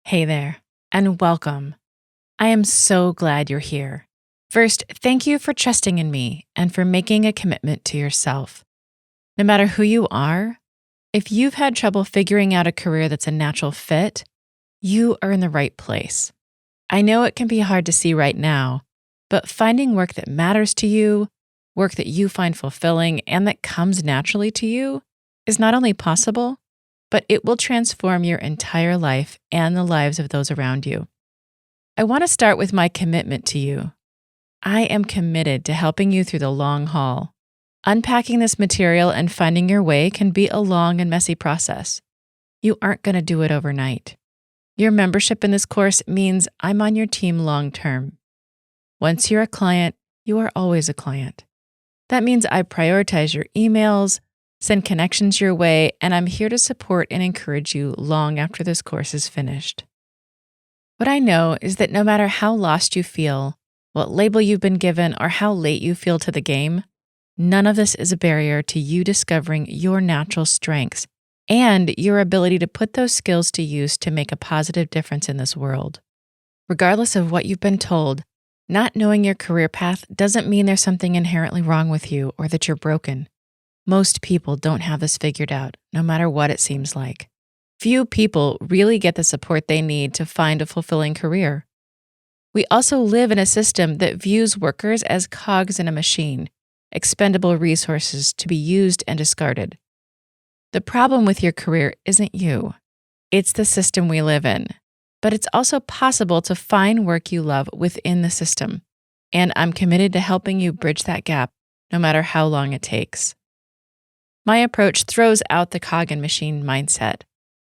Hey there, and welcome. I am so glad you're here. First, thank you for trusting in me and for making a commitment to yourself. No matter who you are, if you've had trouble figuring out a career that's a natural fit, you are in the right place. I know it can be hard to see right now, but finding work that matters to you, work that you find fulfilling, and that comes naturally to you is not only possible, but it will transform your entire life and the lives of those around you. I want to start with my commitment to you. I am committed to helping you through the long haul. Unpacking this material and finding your way can be a long and messy process. You aren't going to do it overnight. Your membership in this course means I'm on your team long term. Once you're a client, you are always a client. That means I prioritize your emails, send connections your way, and I'm here to support and encourage you long after this course is finished. What I know is that no matter how lost you feel, what label you've been given, or how late you feel to the game, none of this is a barrier to you discovering your natural strengths and your ability to put those skills to use to make a positive difference in this world. Regardless of what you've been told, not knowing your career path doesn't mean there's something inherently wrong with you or that you're broken. Most people don't have this figured out, no matter what it seems like. Few people really get the support they need to find a fulfilling career. We also live in a system that views workers as cogs in a machine, expendable resources to be used and discarded. The problem with your career isn't you. It's the system we live in. But it's also possible to find work you love within the system. And I'm committed to helping you bridge that gap, no matter how long it takes. My approach throws out the cog and machine mindset.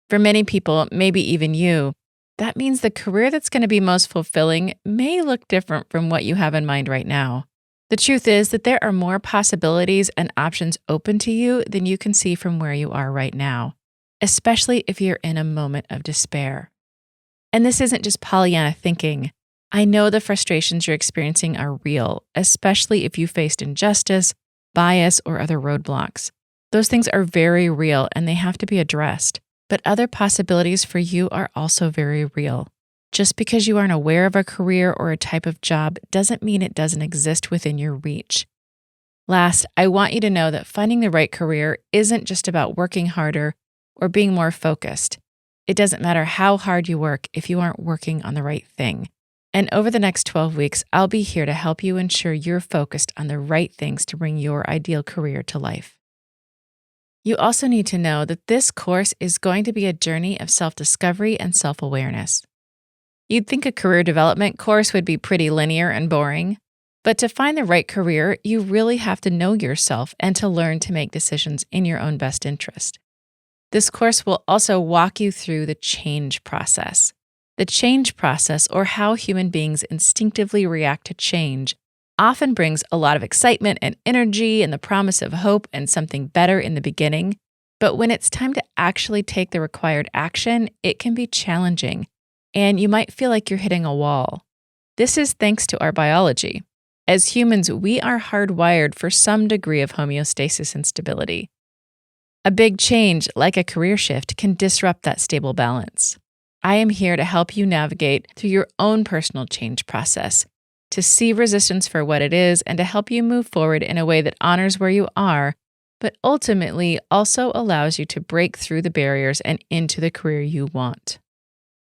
For many people, maybe even you, that means the career that's going to be most fulfilling may look different from what you have in mind right now. The truth is that there are more possibilities and options open to you than you can see from where you are right now, especially if you're in a moment of despair. And this isn't just Pollyanna thinking. I know the frustrations you're experiencing are real, especially if you faced injustice, bias, or other roadblocks. Those things are very real and they have to be addressed. But other possibilities for you are also very real. Just because you aren't aware of a career or a type of job doesn't mean it doesn't exist within your reach. Last, I want you to know that finding the right career isn't just about working harder or being more focused. It doesn't matter how hard you work if you aren't working on the right thing. And over the next 12 weeks, I'll be here to help you ensure you're focused on the right things to bring your ideal career to life. You also need to know that this course is going to be a journey of self-discovery and self-awareness. You'd think a career development course would be pretty linear and boring, but to find the right career, you really have to know yourself and to learn to make decisions in your own best interest. This course will also walk you through the change process. The change process, or how human beings instinctively react to change, often brings a lot of excitement and energy and the promise of hope and something better in the beginning. But when it's time to actually take the required action, it can be challenging, and you might feel like you're hitting a wall. This is thanks to our biology. As humans, we are hardwired for some degree of homeostasis and stability. A big change, like a career shift, can disrupt that stable balance. I am here to help you navigate through your own personal change process, to see resistance for what it is, and to help you move forward in a way that honors where you are, but ultimately also allows you to break through the barriers and into the career you want.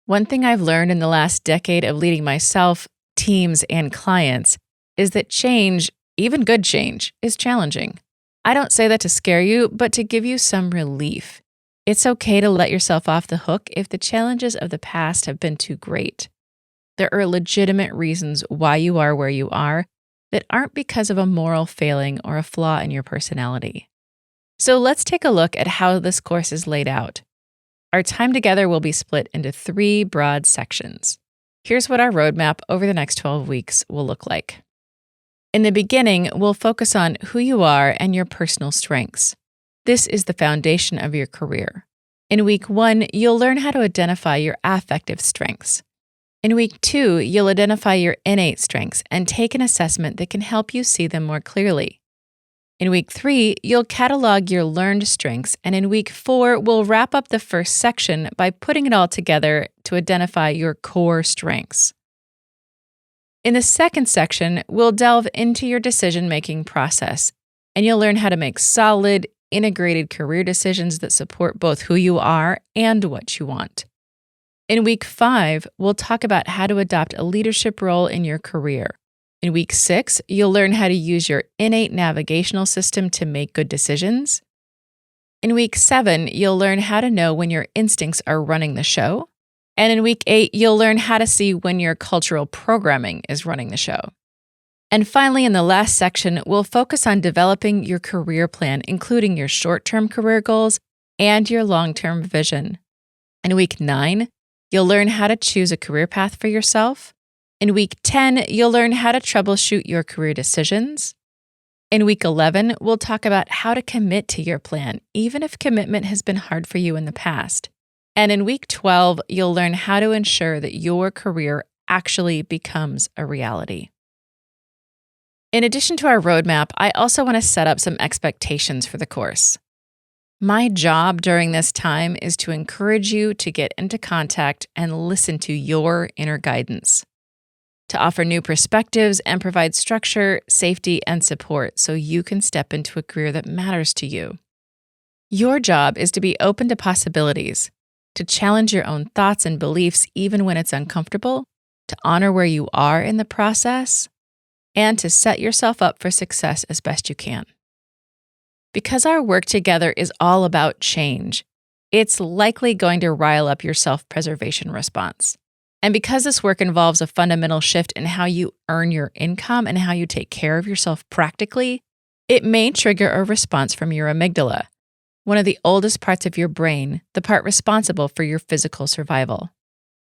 One thing I've learned in the last decade of leading myself, teams, and clients is that change, even good change, is challenging. I don't say that to scare you, but to give you some relief. It's okay to let yourself off the hook if the challenges of the past have been too great. There are legitimate reasons why you are where you are that aren't because of a moral failing or a flaw in your personality. So let's take a look at how this course is laid out. Our time together will be split into 3 broad sections. Here's what our roadmap over the next 12 weeks will look like. In the beginning, we'll focus on who you are and your personal strengths. This is the foundation of your career. In week 1, you'll learn how to identify your affective strengths. In week 2, you'll identify your innate strengths and take an assessment that can help you see them more clearly. In week 3, you'll catalog your learned strengths, and in week 4, we'll wrap up the first section by putting it all together to identify your core strengths. In the second section, we'll delve into your decision-making process, and you'll learn how to make solid, integrated career decisions that support both who you are and what you want. In week 5, we'll talk about how to adopt a leadership role in your career. In week 6, you'll learn how to use your innate navigational system to make good decisions. In week 7, you'll learn how to know when your instincts are running the show. And in week 8, you'll learn how to see when your cultural programming is running the show. And finally, in the last section, we'll focus on developing your career plan, including your short-term career goals and your long-term vision. In week 9, you'll learn how to choose a career path for yourself. In week 10, you'll learn how to troubleshoot your career decisions. In week 11, we'll talk about how to commit to your plan, even if commitment has been hard for you in the past. And in week 12, you'll learn how to ensure that your career actually becomes a reality. In addition to our roadmap, I also want to set up some expectations for the course. My job during this time is to encourage you to get into contact and listen to your inner guidance, to offer new perspectives and provide structure, safety, and support so you can step into a career that matters to you. Your job is to be open to possibilities, to challenge your own thoughts and beliefs even when it's uncomfortable, to honor where you are in the process, and to set yourself up for success as best you can. Because our work together is all about change, it's likely going to rile up your self-preservation response. And because this work involves a fundamental shift in how you earn your income and how you take care of yourself practically, it may trigger a response from your amygdala, one of the oldest parts of your brain, the part responsible for your physical survival.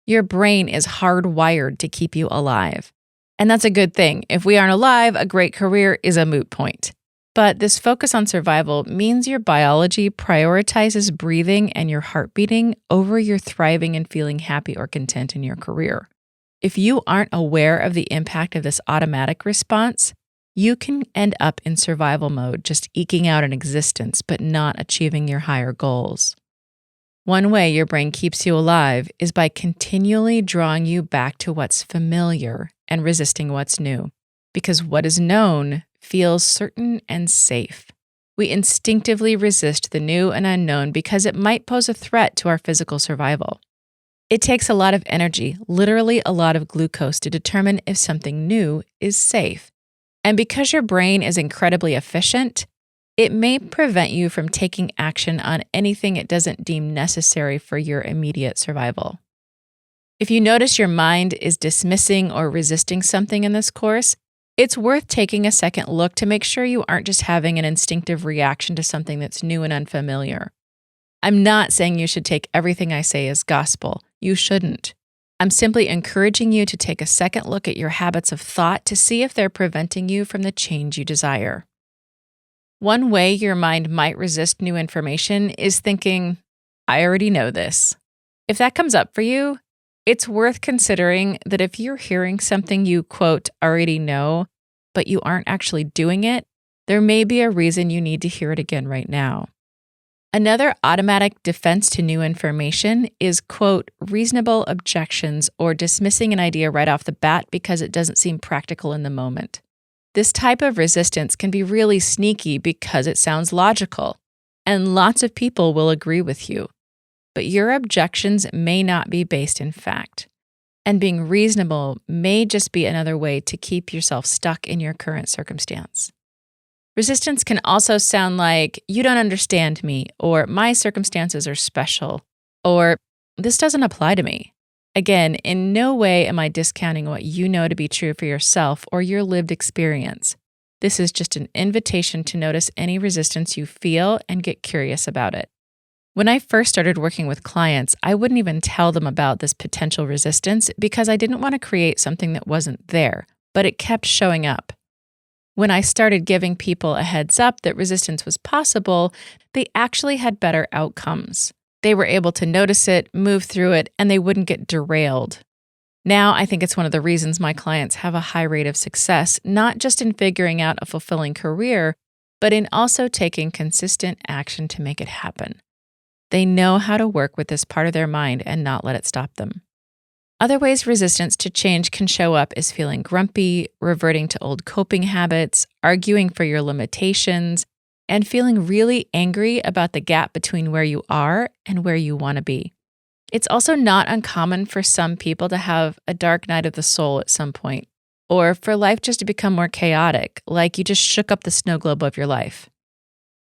Your brain is hardwired to keep you alive. And that's a good thing. If we aren't alive, a great career is a moot point. But this focus on survival means your biology prioritizes breathing and your heart beating over your thriving and feeling happy or content in your career. If you aren't aware of the impact of this automatic response, you can end up in survival mode, just eking out an existence, but not achieving your higher goals. One way your brain keeps you alive is by continually drawing you back to what's familiar and resisting what's new, because what is known feels certain and safe. We instinctively resist the new and unknown because it might pose a threat to our physical survival. It takes a lot of energy, literally a lot of glucose, to determine if something new is safe. And because your brain is incredibly efficient, it may prevent you from taking action on anything it doesn't deem necessary for your immediate survival. If you notice your mind is dismissing or resisting something in this course, it's worth taking a second look to make sure you aren't just having an instinctive reaction to something that's new and unfamiliar. I'm not saying you should take everything I say as gospel. You shouldn't. I'm simply encouraging you to take a second look at your habits of thought to see if they're preventing you from the change you desire. One way your mind might resist new information is thinking, I already know this. If that comes up for you, it's worth considering that if you're hearing something you, quote, already know, but you aren't actually doing it, there may be a reason you need to hear it again right now. Another automatic defense to new information is, quote, reasonable objections or dismissing an idea right off the bat because it doesn't seem practical in the moment. This type of resistance can be really sneaky because it sounds logical, and lots of people will agree with you. But your objections may not be based in fact, and being reasonable may just be another way to keep yourself stuck in your current circumstance. Resistance can also sound like, you don't understand me, or my circumstances are special, or this doesn't apply to me. Again, in no way am I discounting what you know to be true for yourself or your lived experience. This is just an invitation to notice any resistance you feel and get curious about it. When I first started working with clients, I wouldn't even tell them about this potential resistance because I didn't want to create something that wasn't there, but it kept showing up. When I started giving people a heads up that resistance was possible, they actually had better outcomes. They were able to notice it, move through it, and they wouldn't get derailed. Now, I think it's one of the reasons my clients have a high rate of success, not just in figuring out a fulfilling career, but in also taking consistent action to make it happen. They know how to work with this part of their mind and not let it stop them. Other ways resistance to change can show up is feeling grumpy, reverting to old coping habits, arguing for your limitations, and feeling really angry about the gap between where you are and where you want to be. It's also not uncommon for some people to have a dark night of the soul at some point, or for life just to become more chaotic, like you just shook up the snow globe of your life.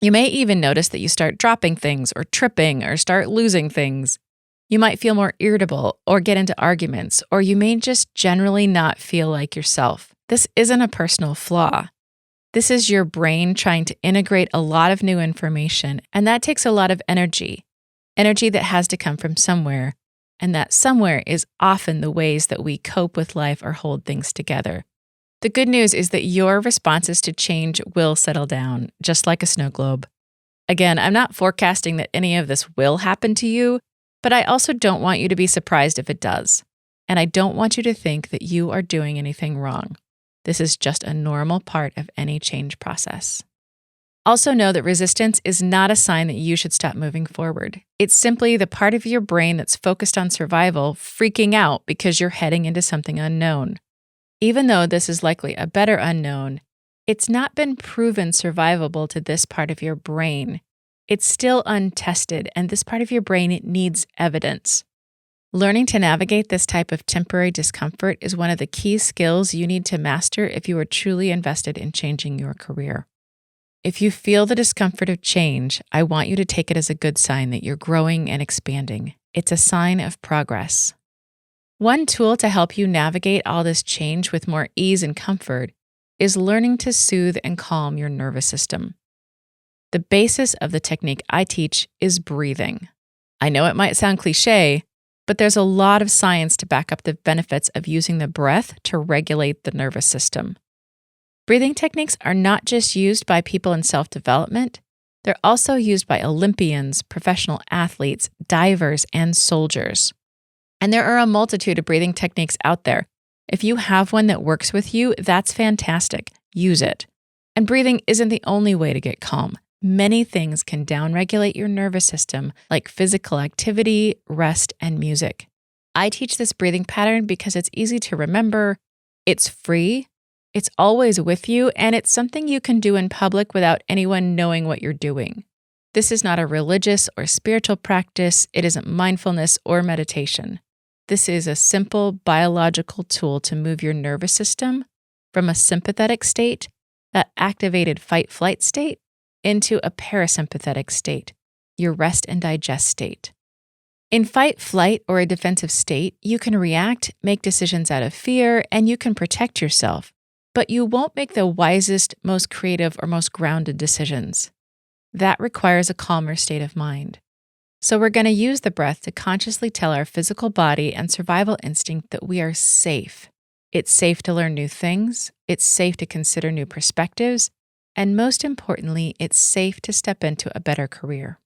You may even notice that you start dropping things or tripping or start losing things. You might feel more irritable or get into arguments, or you may just generally not feel like yourself. This isn't a personal flaw. This is your brain trying to integrate a lot of new information, and that takes a lot of energy that has to come from somewhere, and that somewhere is often the ways that we cope with life or hold things together. The good news is that your responses to change will settle down, just like a snow globe. Again, I'm not forecasting that any of this will happen to you, but I also don't want you to be surprised if it does. And I don't want you to think that you are doing anything wrong. This is just a normal part of any change process. Also know that resistance is not a sign that you should stop moving forward. It's simply the part of your brain that's focused on survival freaking out because you're heading into something unknown. Even though this is likely a better unknown, it's not been proven survivable to this part of your brain. It's still untested, and this part of your brain, it needs evidence. Learning to navigate this type of temporary discomfort is one of the key skills you need to master if you are truly invested in changing your career. If you feel the discomfort of change, I want you to take it as a good sign that you're growing and expanding. It's a sign of progress. One tool to help you navigate all this change with more ease and comfort is learning to soothe and calm your nervous system. The basis of the technique I teach is breathing. I know it might sound cliche, but there's a lot of science to back up the benefits of using the breath to regulate the nervous system. Breathing techniques are not just used by people in self-development, they're also used by Olympians, professional athletes, divers, and soldiers. And there are a multitude of breathing techniques out there. If you have one that works with you, that's fantastic. Use it. And breathing isn't the only way to get calm. Many things can downregulate your nervous system, like physical activity, rest, and music. I teach this breathing pattern because it's easy to remember, it's free, it's always with you, and it's something you can do in public without anyone knowing what you're doing. This is not a religious or spiritual practice. It isn't mindfulness or meditation. This is a simple biological tool to move your nervous system from a sympathetic state, that activated fight-flight state, into a parasympathetic state, your rest and digest state. In fight, flight, or a defensive state, you can react, make decisions out of fear, and you can protect yourself, but you won't make the wisest, most creative, or most grounded decisions. That requires a calmer state of mind. So we're going to use the breath to consciously tell our physical body and survival instinct that we are safe. It's safe to learn new things, it's safe to consider new perspectives, and most importantly, it's safe to step into a better career.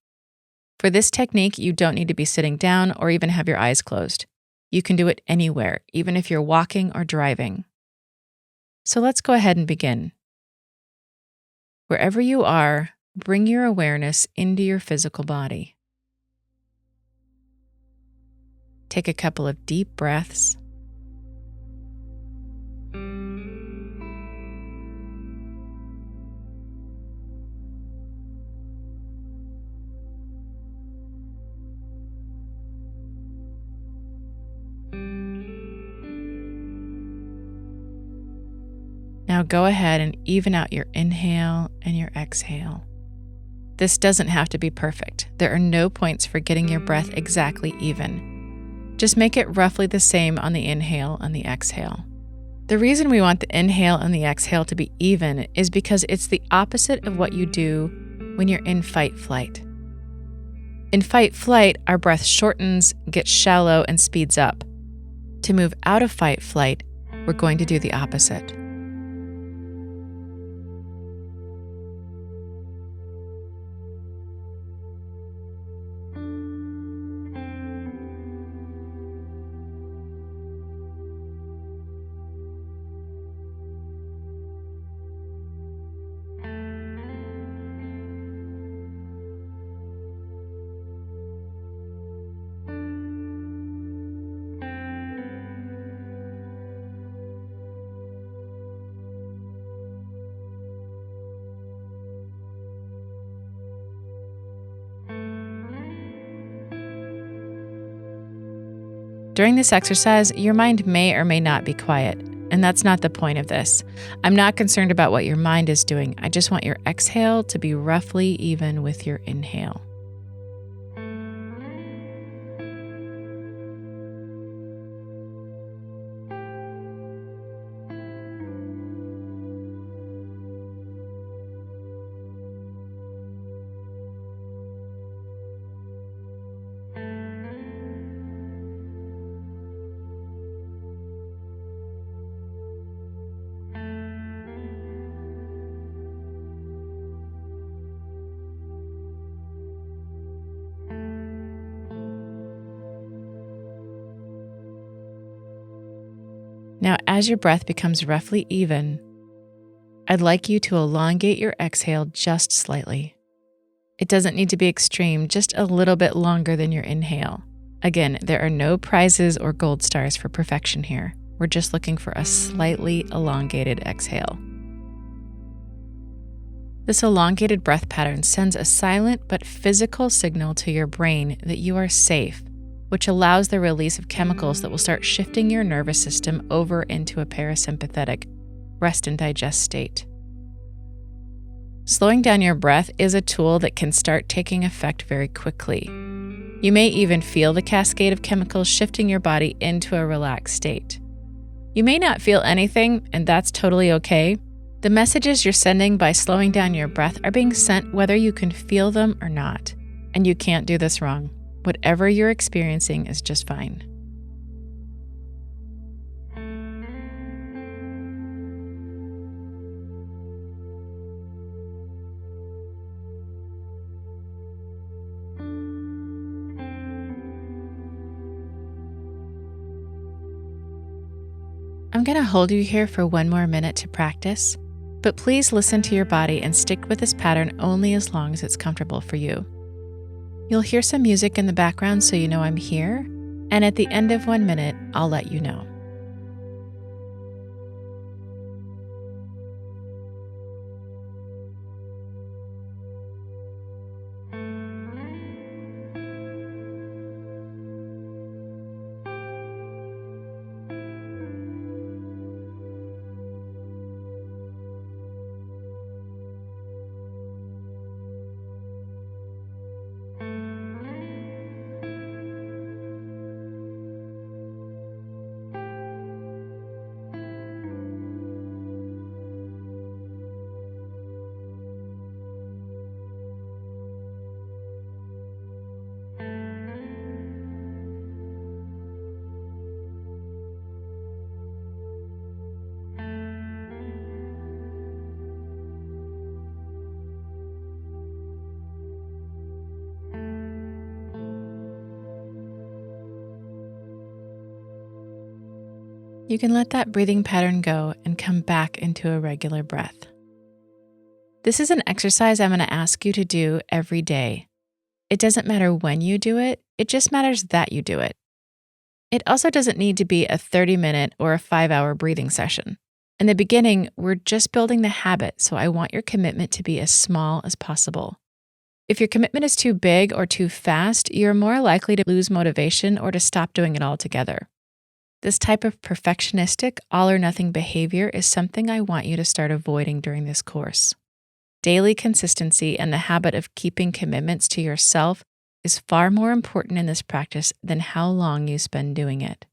For this technique, you don't need to be sitting down or even have your eyes closed. You can do it anywhere, even if you're walking or driving. So let's go ahead and begin. Wherever you are, bring your awareness into your physical body. Take a couple of deep breaths. Now go ahead and even out your inhale and your exhale. This doesn't have to be perfect. There are no points for getting your breath exactly even. Just make it roughly the same on the inhale and the exhale. The reason we want the inhale and the exhale to be even is because it's the opposite of what you do when you're in fight-flight. In fight-flight, our breath shortens, gets shallow, and speeds up. To move out of fight-flight, we're going to do the opposite. During this exercise, your mind may or may not be quiet, and that's not the point of this. I'm not concerned about what your mind is doing. I just want your exhale to be roughly even with your inhale. Now, as your breath becomes roughly even, I'd like you to elongate your exhale just slightly. It doesn't need to be extreme, just a little bit longer than your inhale. Again, there are no prizes or gold stars for perfection here. We're just looking for a slightly elongated exhale. This elongated breath pattern sends a silent but physical signal to your brain that you are safe, which allows the release of chemicals that will start shifting your nervous system over into a parasympathetic rest and digest state. Slowing down your breath is a tool that can start taking effect very quickly. You may even feel the cascade of chemicals shifting your body into a relaxed state. You may not feel anything, and that's totally okay. The messages you're sending by slowing down your breath are being sent whether you can feel them or not, and you can't do this wrong. Whatever you're experiencing is just fine. I'm going to hold you here for one more minute to practice, but please listen to your body and stick with this pattern only as long as it's comfortable for you. You'll hear some music in the background so you know I'm here, and at the end of 1 minute, I'll let you know. You can let that breathing pattern go and come back into a regular breath. This is an exercise I'm going to ask you to do every day. It doesn't matter when you do it, it just matters that you do it. It also doesn't need to be a 30-minute or a 5-hour breathing session. In the beginning, we're just building the habit, so I want your commitment to be as small as possible. If your commitment is too big or too fast, you're more likely to lose motivation or to stop doing it altogether. This type of perfectionistic, all-or-nothing behavior is something I want you to start avoiding during this course. Daily consistency and the habit of keeping commitments to yourself is far more important in this practice than how long you spend doing it.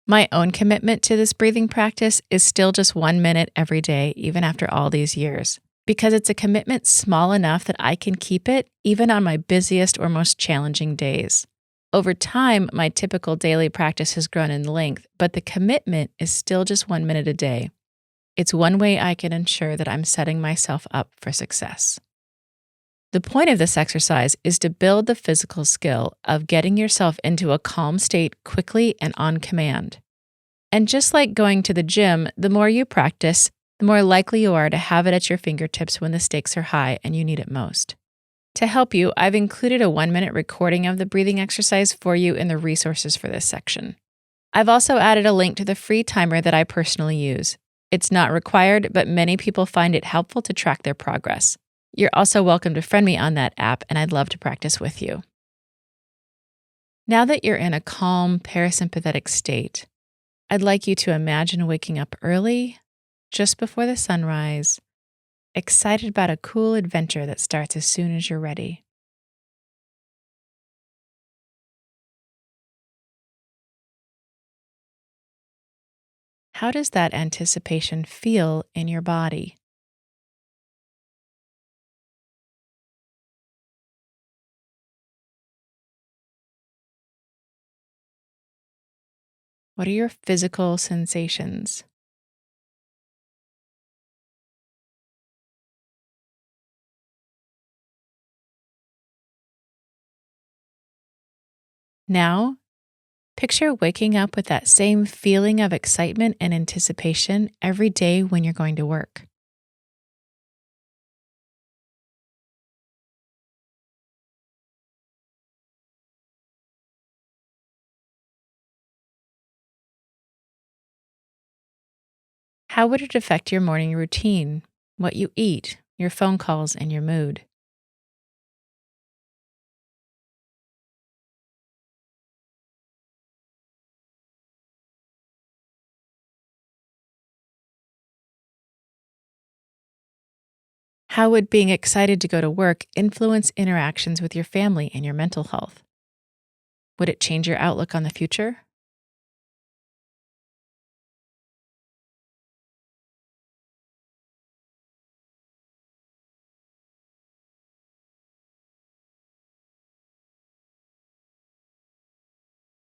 My own commitment to this breathing practice is still just 1 minute every day, even after all these years, because it's a commitment small enough that I can keep it even on my busiest or most challenging days. Over time, my typical daily practice has grown in length, but the commitment is still just 1 minute a day. It's one way I can ensure that I'm setting myself up for success. The point of this exercise is to build the physical skill of getting yourself into a calm state quickly and on command. And just like going to the gym, the more you practice, the more likely you are to have it at your fingertips when the stakes are high and you need it most. To help you, I've included a 1-minute recording of the breathing exercise for you in the resources for this section. I've also added a link to the free timer that I personally use. It's not required, but many people find it helpful to track their progress. You're also welcome to friend me on that app, and I'd love to practice with you. Now that you're in a calm, parasympathetic state, I'd like you to imagine waking up early, just before the sunrise, excited about a cool adventure that starts as soon as you're ready. How does that anticipation feel in your body? What are your physical sensations? Now, picture waking up with that same feeling of excitement and anticipation every day when you're going to work. How would it affect your morning routine, what you eat, your phone calls, and your mood? How would being excited to go to work influence interactions with your family and your mental health? Would it change your outlook on the future?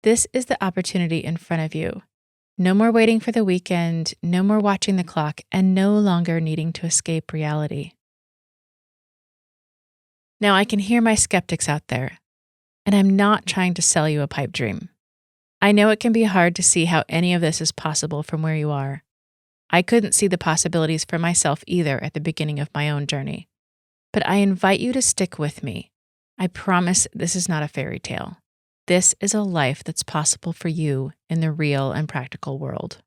This is the opportunity in front of you. No more waiting for the weekend, no more watching the clock, and no longer needing to escape reality. Now, I can hear my skeptics out there, and I'm not trying to sell you a pipe dream. I know it can be hard to see how any of this is possible from where you are. I couldn't see the possibilities for myself either at the beginning of my own journey. But I invite you to stick with me. I promise this is not a fairy tale. This is a life that's possible for you in the real and practical world.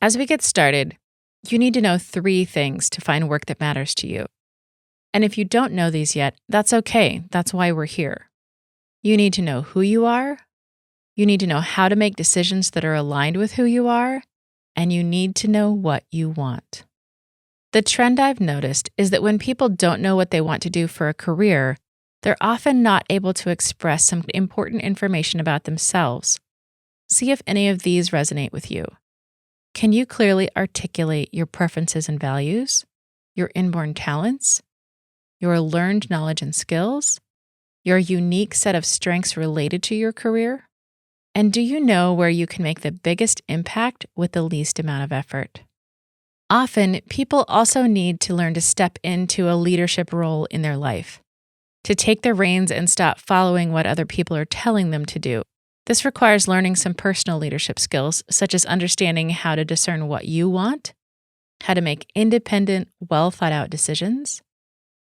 As we get started, you need to know 3 things to find work that matters to you. And if you don't know these yet, that's okay. That's why we're here. You need to know who you are. You need to know how to make decisions that are aligned with who you are. And you need to know what you want. The trend I've noticed is that when people don't know what they want to do for a career, they're often not able to express some important information about themselves. See if any of these resonate with you. Can you clearly articulate your preferences and values, your inborn talents, your learned knowledge and skills, your unique set of strengths related to your career? And do you know where you can make the biggest impact with the least amount of effort? Often, people also need to learn to step into a leadership role in their life, to take the reins and stop following what other people are telling them to do. This requires learning some personal leadership skills, such as understanding how to discern what you want, how to make independent, well-thought-out decisions,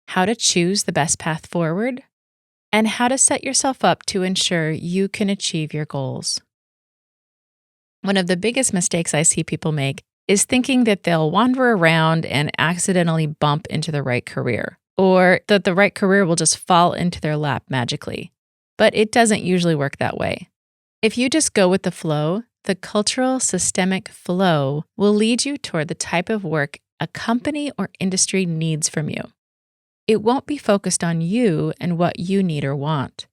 how to choose the best path forward, and how to set yourself up to ensure you can achieve your goals. One of the biggest mistakes I see people make is thinking that they'll wander around and accidentally bump into the right career, or that the right career will just fall into their lap magically. But it doesn't usually work that way. If you just go with the flow, the cultural systemic flow will lead you toward the type of work a company or industry needs from you. It won't be focused on you and what you need or want.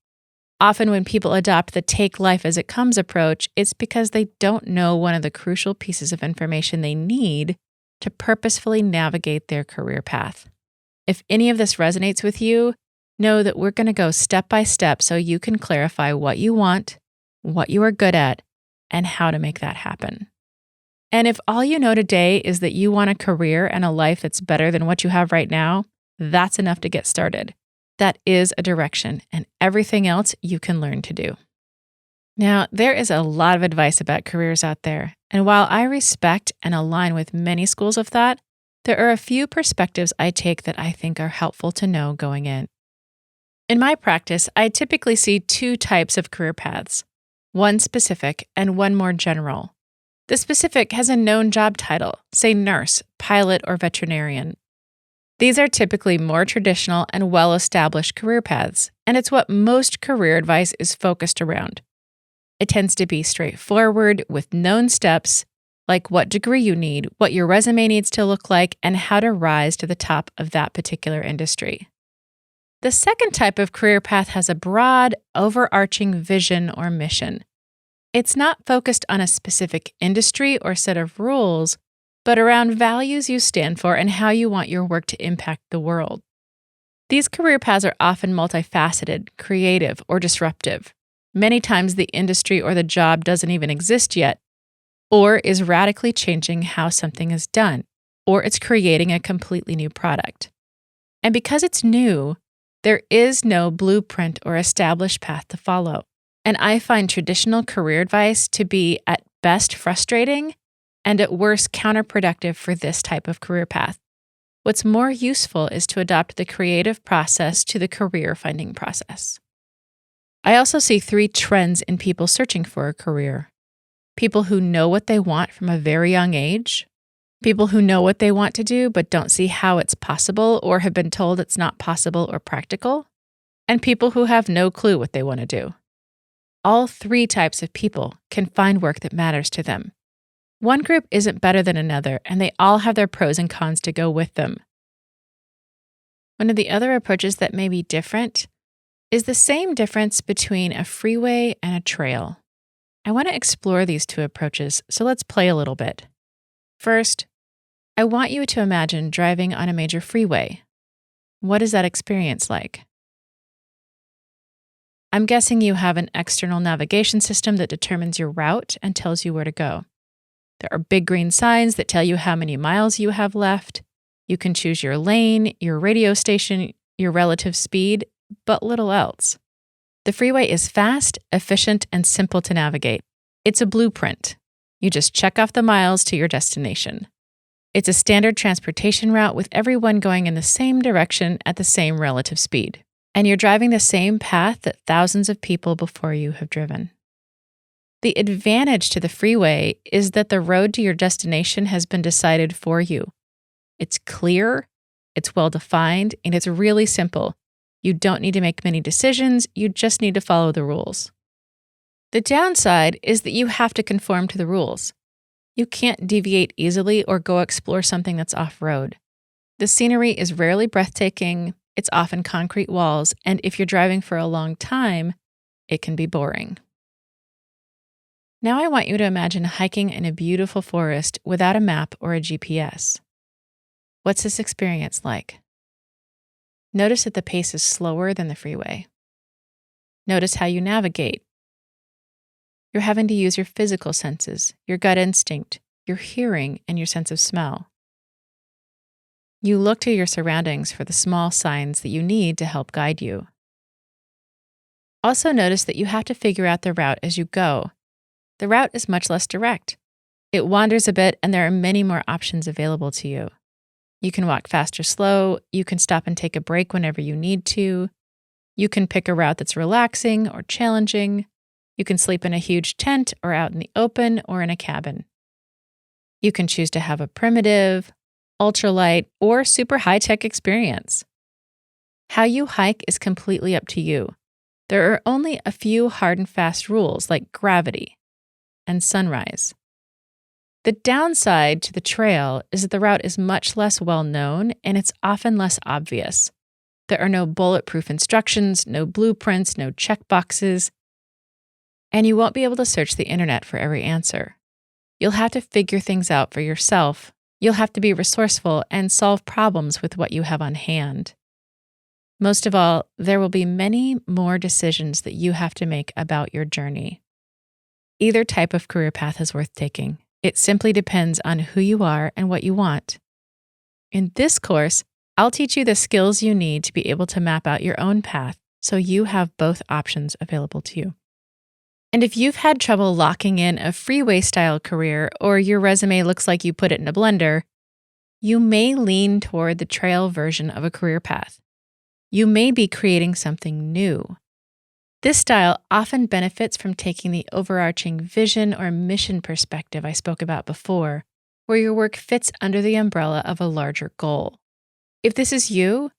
Often when people adopt the take life as it comes approach, it's because they don't know one of the crucial pieces of information they need to purposefully navigate their career path. If any of this resonates with you, know that we're going to go step by step so you can clarify what you want, what you are good at, and how to make that happen. And if all you know today is that you want a career and a life that's better than what you have right now, that's enough to get started. That is a direction, and everything else you can learn to do. Now, there is a lot of advice about careers out there, and while I respect and align with many schools of thought, there are a few perspectives I take that I think are helpful to know going in. In my practice, I typically see 2 types of career paths, one specific and one more general. The specific has a known job title, say nurse, pilot, or veterinarian. These are typically more traditional and well-established career paths, and it's what most career advice is focused around. It tends to be straightforward with known steps, like what degree you need, what your resume needs to look like, and how to rise to the top of that particular industry. The second type of career path has a broad, overarching vision or mission. It's not focused on a specific industry or set of rules, but around values you stand for and how you want your work to impact the world. These career paths are often multifaceted, creative, or disruptive. Many times the industry or the job doesn't even exist yet, or is radically changing how something is done, or it's creating a completely new product. And because it's new, there is no blueprint or established path to follow. And I find traditional career advice to be at best frustrating and at worst counterproductive for this type of career path. What's more useful is to adopt the creative process to the career finding process. I also see 3 trends in people searching for a career. People who know what they want from a very young age, people who know what they want to do but don't see how it's possible or have been told it's not possible or practical, and people who have no clue what they want to do. All 3 types of people can find work that matters to them. One group isn't better than another, and they all have their pros and cons to go with them. One of the other approaches that may be different is the same difference between a freeway and a trail. I want to explore these 2 approaches, so let's play a little bit. First, I want you to imagine driving on a major freeway. What is that experience like? I'm guessing you have an external navigation system that determines your route and tells you where to go. There are big green signs that tell you how many miles you have left. You can choose your lane, your radio station, your relative speed, but little else. The freeway is fast, efficient, and simple to navigate. It's a blueprint. You just check off the miles to your destination. It's a standard transportation route with everyone going in the same direction at the same relative speed. And you're driving the same path that thousands of people before you have driven. The advantage to the freeway is that the road to your destination has been decided for you. It's clear, it's well-defined, and it's really simple. You don't need to make many decisions, you just need to follow the rules. The downside is that you have to conform to the rules. You can't deviate easily or go explore something that's off-road. The scenery is rarely breathtaking, it's often concrete walls, and if you're driving for a long time, it can be boring. Now I want you to imagine hiking in a beautiful forest without a map or a GPS. What's this experience like? Notice that the pace is slower than the freeway. Notice how you navigate. You're having to use your physical senses, your gut instinct, your hearing, and your sense of smell. You look to your surroundings for the small signs that you need to help guide you. Also notice that you have to figure out the route as you go. The route is much less direct. It wanders a bit, and there are many more options available to you. You can walk fast or slow, you can stop and take a break whenever you need to, you can pick a route that's relaxing or challenging, you can sleep in a huge tent or out in the open or in a cabin. You can choose to have a primitive, ultralight, or super high-tech experience. How you hike is completely up to you. There are only a few hard and fast rules like gravity and sunrise. The downside to the trail is that the route is much less well known and it's often less obvious. There are no bulletproof instructions, no blueprints, no checkboxes, and you won't be able to search the internet for every answer. You'll have to figure things out for yourself. You'll have to be resourceful and solve problems with what you have on hand. Most of all, there will be many more decisions that you have to make about your journey. Either type of career path is worth taking. It simply depends on who you are and what you want. In this course, I'll teach you the skills you need to be able to map out your own path so you have both options available to you. And if you've had trouble locking in a freeway-style career or your resume looks like you put it in a blender, you may lean toward the trail version of a career path. You may be creating something new. This style often benefits from taking the overarching vision or mission perspective I spoke about before, where your work fits under the umbrella of a larger goal. If this is you,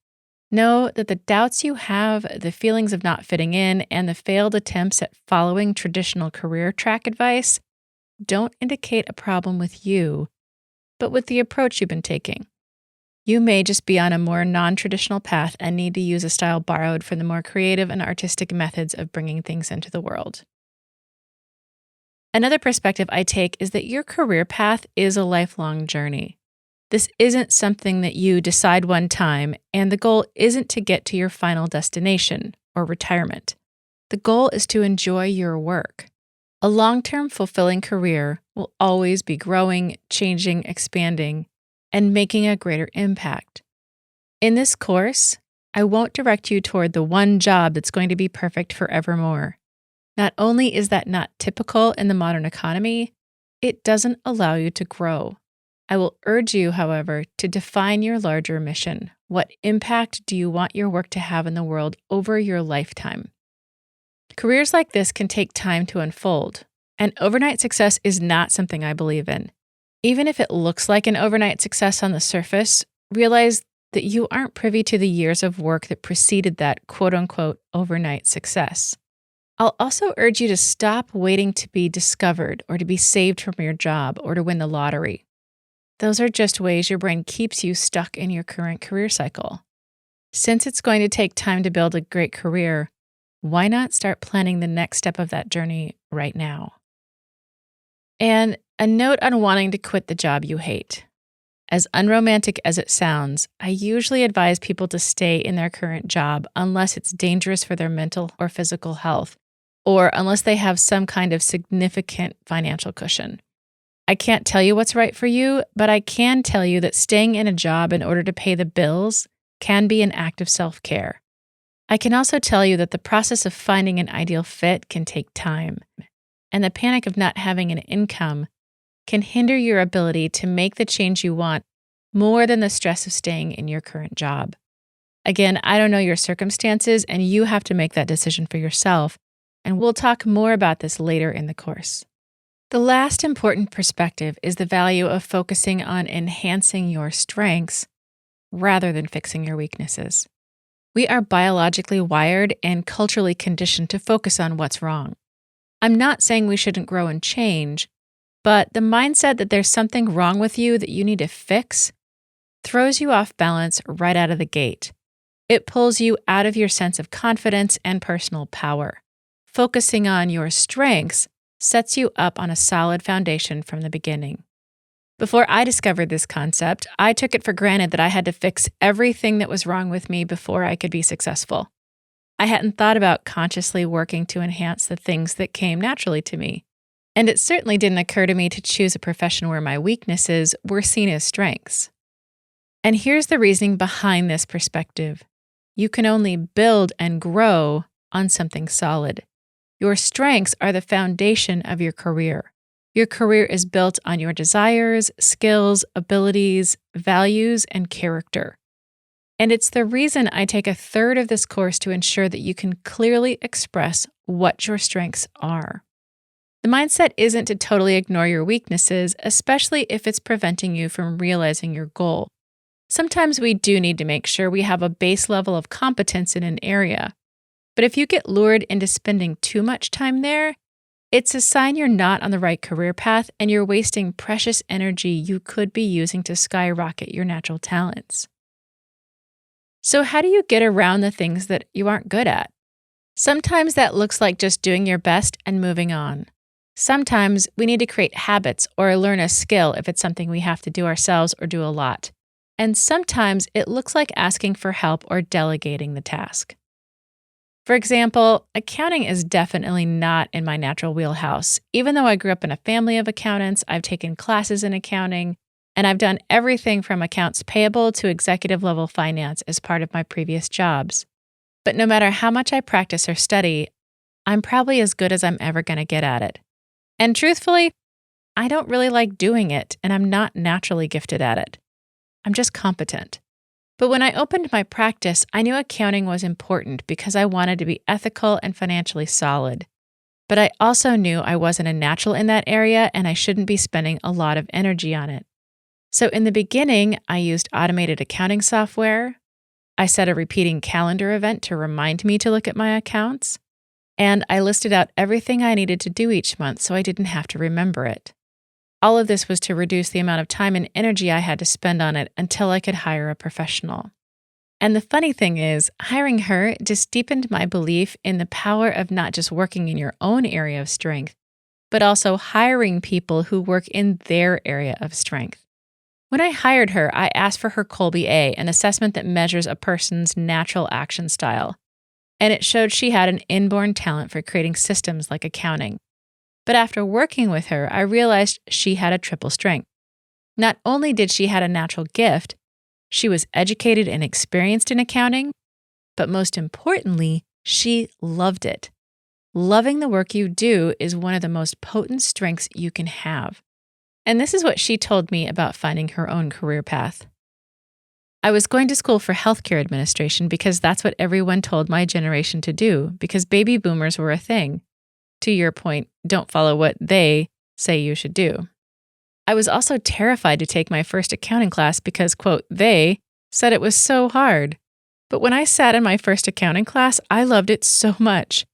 know that the doubts you have, the feelings of not fitting in, and the failed attempts at following traditional career track advice don't indicate a problem with you, but with the approach you've been taking. You may just be on a more non-traditional path and need to use a style borrowed from the more creative and artistic methods of bringing things into the world. Another perspective I take is that your career path is a lifelong journey. This isn't something that you decide one time, and the goal isn't to get to your final destination or retirement. The goal is to enjoy your work. A long-term fulfilling career will always be growing, changing, expanding, and making a greater impact. In this course, I won't direct you toward the one job that's going to be perfect forevermore. Not only is that not typical in the modern economy, it doesn't allow you to grow. I will urge you, however, to define your larger mission. What impact do you want your work to have in the world over your lifetime? Careers like this can take time to unfold, and overnight success is not something I believe in. Even if it looks like an overnight success on the surface, realize that you aren't privy to the years of work that preceded that quote-unquote overnight success. I'll also urge you to stop waiting to be discovered or to be saved from your job or to win the lottery. Those are just ways your brain keeps you stuck in your current career cycle. Since it's going to take time to build a great career, why not start planning the next step of that journey right now? And a note on wanting to quit the job you hate. As unromantic as it sounds, I usually advise people to stay in their current job unless it's dangerous for their mental or physical health, or unless they have some kind of significant financial cushion. I can't tell you what's right for you, but I can tell you that staying in a job in order to pay the bills can be an act of self-care. I can also tell you that the process of finding an ideal fit can take time, and the panic of not having an income can hinder your ability to make the change you want more than the stress of staying in your current job. Again, I don't know your circumstances, and you have to make that decision for yourself, and we'll talk more about this later in the course. The last important perspective is the value of focusing on enhancing your strengths rather than fixing your weaknesses. We are biologically wired and culturally conditioned to focus on what's wrong. I'm not saying we shouldn't grow and change, but the mindset that there's something wrong with you that you need to fix throws you off balance right out of the gate. It pulls you out of your sense of confidence and personal power. Focusing on your strengths sets you up on a solid foundation from the beginning. Before I discovered this concept, I took it for granted that I had to fix everything that was wrong with me before I could be successful. I hadn't thought about consciously working to enhance the things that came naturally to me. And it certainly didn't occur to me to choose a profession where my weaknesses were seen as strengths. And here's the reasoning behind this perspective. You can only build and grow on something solid. Your strengths are the foundation of your career. Your career is built on your desires, skills, abilities, values, and character. And it's the reason I take a third of this course to ensure that you can clearly express what your strengths are. The mindset isn't to totally ignore your weaknesses, especially if it's preventing you from realizing your goal. Sometimes we do need to make sure we have a base level of competence in an area. But if you get lured into spending too much time there, it's a sign you're not on the right career path and you're wasting precious energy you could be using to skyrocket your natural talents. So how do you get around the things that you aren't good at? Sometimes that looks like just doing your best and moving on. Sometimes we need to create habits or learn a skill if it's something we have to do ourselves or do a lot. And sometimes it looks like asking for help or delegating the task. For example, accounting is definitely not in my natural wheelhouse. Even though I grew up in a family of accountants, I've taken classes in accounting, and I've done everything from accounts payable to executive level finance as part of my previous jobs. But no matter how much I practice or study, I'm probably as good as I'm ever going to get at it. And truthfully, I don't really like doing it, and I'm not naturally gifted at it. I'm just competent. But when I opened my practice, I knew accounting was important because I wanted to be ethical and financially solid. But I also knew I wasn't a natural in that area and I shouldn't be spending a lot of energy on it. So in the beginning, I used automated accounting software. I set a repeating calendar event to remind me to look at my accounts. And I listed out everything I needed to do each month so I didn't have to remember it. All of this was to reduce the amount of time and energy I had to spend on it until I could hire a professional. And the funny thing is, hiring her just deepened my belief in the power of not just working in your own area of strength, but also hiring people who work in their area of strength. When I hired her, I asked for her Colby A, an assessment that measures a person's natural action style. And it showed she had an inborn talent for creating systems like accounting. But after working with her, I realized she had a triple strength. Not only did she have a natural gift, she was educated and experienced in accounting, but most importantly, she loved it. Loving the work you do is one of the most potent strengths you can have. And this is what she told me about finding her own career path. I was going to school for healthcare administration because that's what everyone told my generation to do, because baby boomers were a thing. To your point, don't follow what they say you should do. I was also terrified to take my first accounting class because, quote, they said it was so hard. But when I sat in my first accounting class, I loved it so much.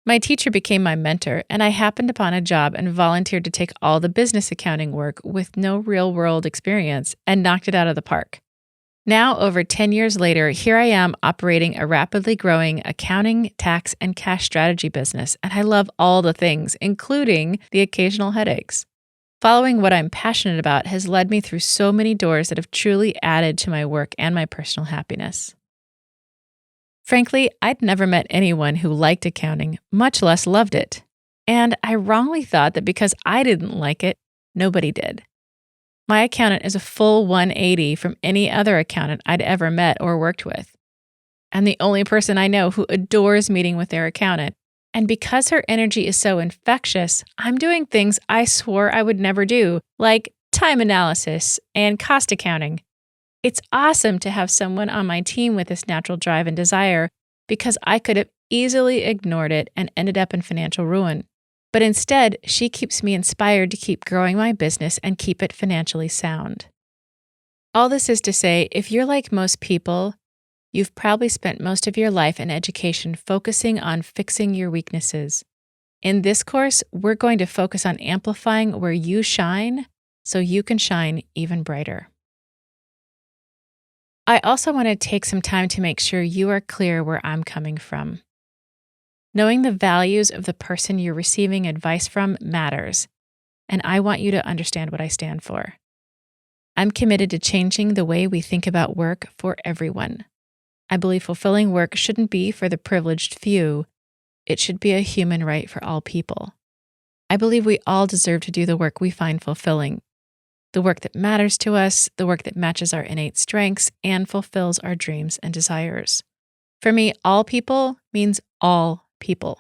My teacher became my mentor, and I happened upon a job and volunteered to take all the business accounting work with no real-world experience and knocked it out of the park. Now, over 10 years later, here I am operating a rapidly growing accounting, tax, and cash strategy business, and I love all the things, including the occasional headaches. Following what I'm passionate about has led me through so many doors that have truly added to my work and my personal happiness. Frankly, I'd never met anyone who liked accounting, much less loved it. And I wrongly thought that because I didn't like it, nobody did. My accountant is a full 180 from any other accountant I'd ever met or worked with. I'm the only person I know who adores meeting with their accountant. And because her energy is so infectious, I'm doing things I swore I would never do, like time analysis and cost accounting. It's awesome to have someone on my team with this natural drive and desire, because I could have easily ignored it and ended up in financial ruin. But instead, she keeps me inspired to keep growing my business and keep it financially sound. All this is to say, if you're like most people, you've probably spent most of your life in education focusing on fixing your weaknesses. In this course, we're going to focus on amplifying where you shine so you can shine even brighter. I also want to take some time to make sure you are clear where I'm coming from. Knowing the values of the person you're receiving advice from matters, and I want you to understand what I stand for. I'm committed to changing the way we think about work for everyone. I believe fulfilling work shouldn't be for the privileged few. It should be a human right for all people. I believe we all deserve to do the work we find fulfilling, the work that matters to us, the work that matches our innate strengths and fulfills our dreams and desires. For me, all people means all people.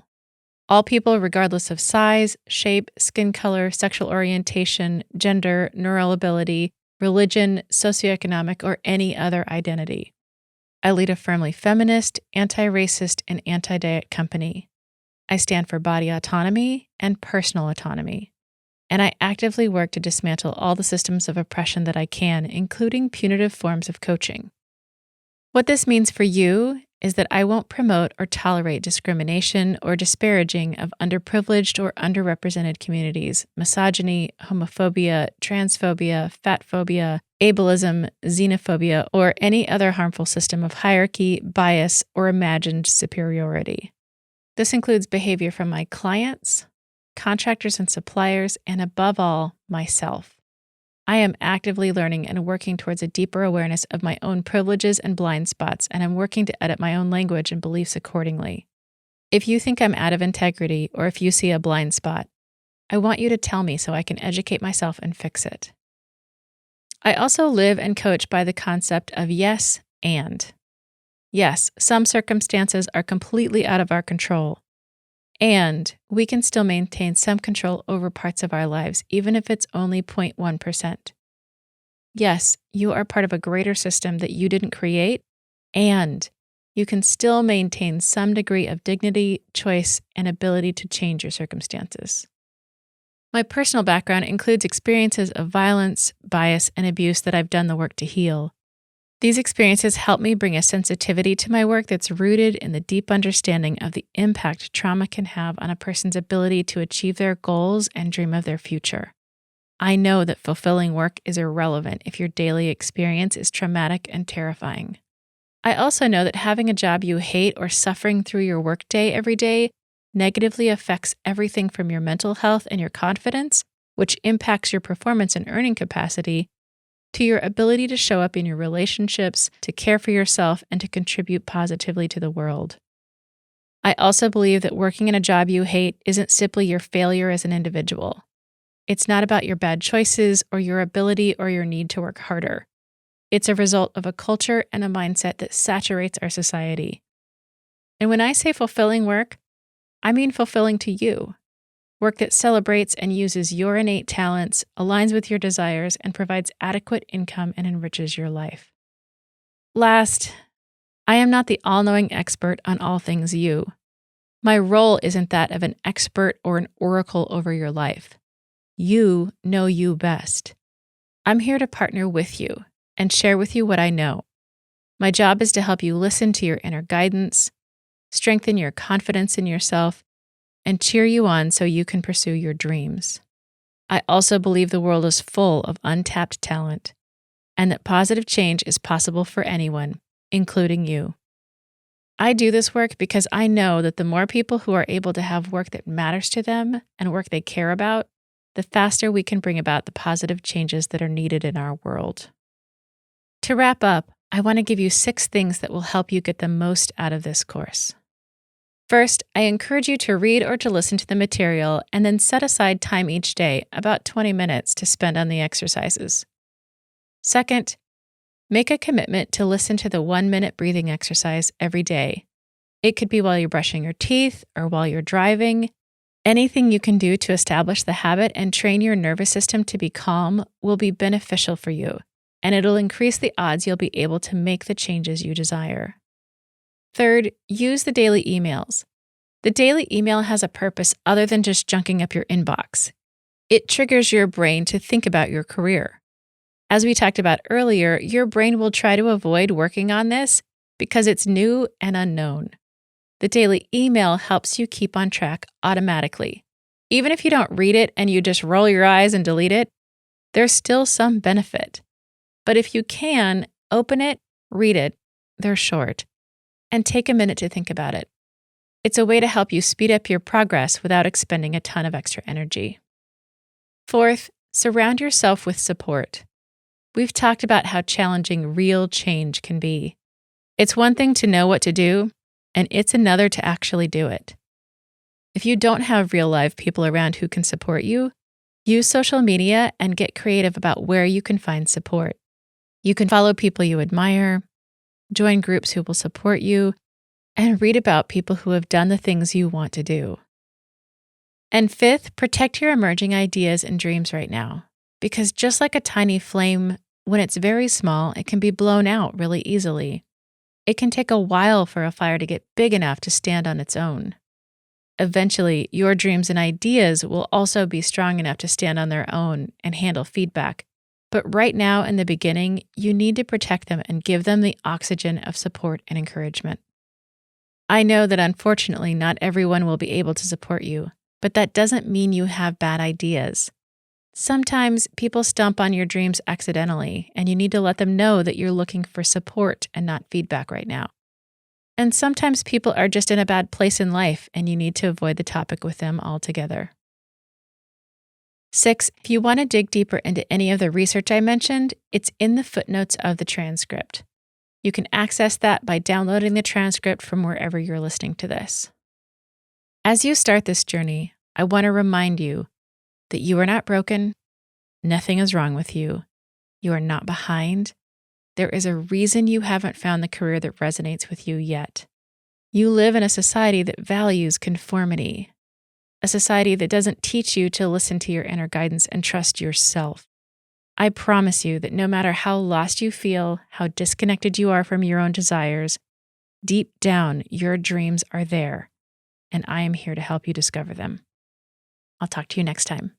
All people regardless of size, shape, skin color, sexual orientation, gender, neural ability, religion, socioeconomic, or any other identity. I lead a firmly feminist, anti-racist, and anti-diet company. I stand for body autonomy and personal autonomy. And I actively work to dismantle all the systems of oppression that I can, including punitive forms of coaching. What this means for you is that I won't promote or tolerate discrimination or disparaging of underprivileged or underrepresented communities, misogyny, homophobia, transphobia, fatphobia, ableism, xenophobia, or any other harmful system of hierarchy, bias, or imagined superiority. This includes behavior from my clients, contractors and suppliers, and above all, myself. I am actively learning and working towards a deeper awareness of my own privileges and blind spots, and I'm working to edit my own language and beliefs accordingly. If you think I'm out of integrity or if you see a blind spot, I want you to tell me so I can educate myself and fix it. I also live and coach by the concept of yes and. Yes, some circumstances are completely out of our control. And we can still maintain some control over parts of our lives, even if it's only 0.1%. Yes, you are part of a greater system that you didn't create, and you can still maintain some degree of dignity, choice, and ability to change your circumstances. My personal background includes experiences of violence, bias, and abuse that I've done the work to heal. These experiences help me bring a sensitivity to my work that's rooted in the deep understanding of the impact trauma can have on a person's ability to achieve their goals and dream of their future. I know that fulfilling work is irrelevant if your daily experience is traumatic and terrifying. I also know that having a job you hate or suffering through your workday every day negatively affects everything from your mental health and your confidence, which impacts your performance and earning capacity, to your ability to show up in your relationships, to care for yourself, and to contribute positively to the world. I also believe that working in a job you hate isn't simply your failure as an individual. It's not about your bad choices or your ability or your need to work harder. It's a result of a culture and a mindset that saturates our society. And when I say fulfilling work, I mean fulfilling to you. Work that celebrates and uses your innate talents, aligns with your desires, and provides adequate income and enriches your life. Last, I am not the all-knowing expert on all things you. My role isn't that of an expert or an oracle over your life. You know you best. I'm here to partner with you and share with you what I know. My job is to help you listen to your inner guidance, strengthen your confidence in yourself, and cheer you on so you can pursue your dreams. I also believe the world is full of untapped talent, and that positive change is possible for anyone, including you. I do this work because I know that the more people who are able to have work that matters to them and work they care about, the faster we can bring about the positive changes that are needed in our world. To wrap up, I want to give you 6 things that will help you get the most out of this course. First, I encourage you to read or to listen to the material and then set aside time each day, about 20 minutes, to spend on the exercises. Second, make a commitment to listen to the 1-minute breathing exercise every day. It could be while you're brushing your teeth or while you're driving. Anything you can do to establish the habit and train your nervous system to be calm will be beneficial for you, and it'll increase the odds you'll be able to make the changes you desire. Third, use the daily emails. The daily email has a purpose other than just junking up your inbox. It triggers your brain to think about your career. As we talked about earlier, your brain will try to avoid working on this because it's new and unknown. The daily email helps you keep on track automatically. Even if you don't read it and you just roll your eyes and delete it, there's still some benefit. But if you can, open it, read it, they're short, and take a minute to think about it. It's a way to help you speed up your progress without expending a ton of extra energy. Fourth, surround yourself with support. We've talked about how challenging real change can be. It's one thing to know what to do, and it's another to actually do it. If you don't have real live people around who can support you, use social media and get creative about where you can find support. You can follow people you admire, join groups who will support you, and read about people who have done the things you want to do. And fifth, protect your emerging ideas and dreams right now, because just like a tiny flame, when it's very small, it can be blown out really easily. It can take a while for a fire to get big enough to stand on its own. Eventually, your dreams and ideas will also be strong enough to stand on their own and handle feedback. But right now, in the beginning, you need to protect them and give them the oxygen of support and encouragement. I know that unfortunately, not everyone will be able to support you, but that doesn't mean you have bad ideas. Sometimes people stump on your dreams accidentally, and you need to let them know that you're looking for support and not feedback right now. And sometimes people are just in a bad place in life, and you need to avoid the topic with them altogether. 6, if you want to dig deeper into any of the research I mentioned, it's in the footnotes of the transcript. You can access that by downloading the transcript from wherever you're listening to this. As you start this journey, I want to remind you that you are not broken, nothing is wrong with you, you are not behind. There is a reason you haven't found the career that resonates with you yet. You live in a society that values conformity, a society that doesn't teach you to listen to your inner guidance and trust yourself. I promise you that no matter how lost you feel, how disconnected you are from your own desires, deep down, your dreams are there, and I am here to help you discover them. I'll talk to you next time.